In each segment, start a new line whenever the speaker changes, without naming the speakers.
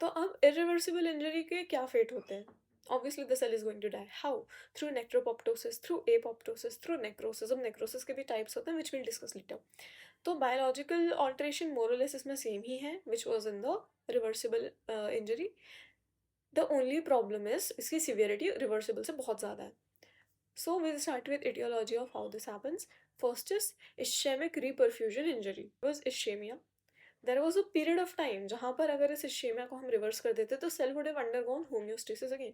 तो अब irreversible injury के क्या फेट होते हैं? Obviously the cell is going to die. How? Through necroptosis, through apoptosis, through necrosis. अब नेक्रोसिस के भी टाइप्स होते हैं विच विल डिस्कस लेटर। तो बायोलॉजिकल ऑल्ट्रेशन मोरलेस इसमें सेम ही है which was in the reversible injury. The only problem is इसकी सिवियरिटी रिवर्सिबल से बहुत ज़्यादा है। So we'll start with etiology of how this happens. First is ischemic reperfusion injury. Was ischemia. There was a period of time जहाँ पर अगर इस ischemia को हम reverse कर देते तो cell would have undergone homeostasis again.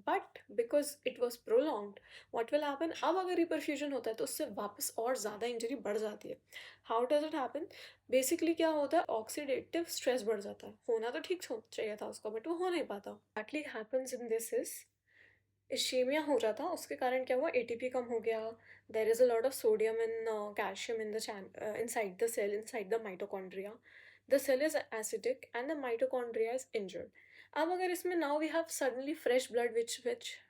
But because it was prolonged, what will happen? अब अगर reperfusion होता है तो उससे वापस और ज़्यादा इंजरी बढ़ जाती है. How does it happen? Basically क्या होता है? Oxidative stress बढ़ जाता है. होना तो ठीक चाहिए था उसका, but वो हो नहीं पाता. Exactly happens in this is इश्केमिया हो रहा था, उसके कारण क्या हुआ, एटीपी कम हो गया। There is a lot of sodium and calcium in the inside the cell, inside the mitochondria. The cell is acidic and the mitochondria is injured. अब अगर इसमें now we have suddenly fresh blood which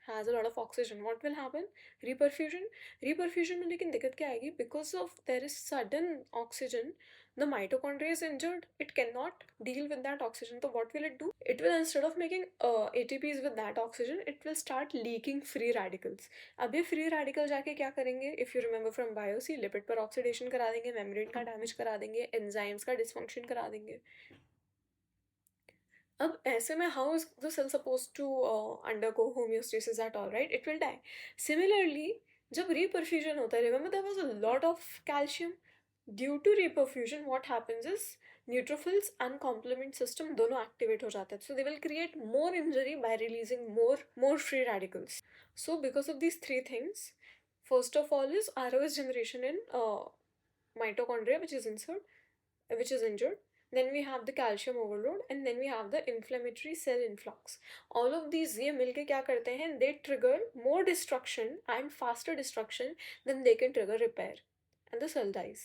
has a lot of oxygen, what will happen? Reperfusion. Reperfusion में लेकिन दिक्कत क्या आएगी? Because of there is sudden oxygen, the mitochondria is injured, it cannot deal with that oxygen. So what will it do? It will, instead of making ATPs with that oxygen, it will start leaking free radicals. अब ये free radical जाके क्या करेंगे? If you remember from biopsy, lipid पर oxidation करा देंगे, membrane का damage करा देंगे, enzymes का dysfunction करा देंगे. अब ऐसे में how is the cell supposed to undergo homeostasis at all, right? It will die. Similarly, जब reperfusion होता है, remember there was a lot of calcium. Due to reperfusion, what happens is neutrophils and complement system दोनों activate हो जाते हैं, so they will create more injury by releasing more free radicals. So because of these three things, first of all is ROS generation in mitochondria which is injured. Then we have the calcium overload, and then we have the inflammatory cell influx. All of these ये मिलके क्या करते हैं? They trigger more destruction and faster destruction than they can trigger repair, and the cell dies.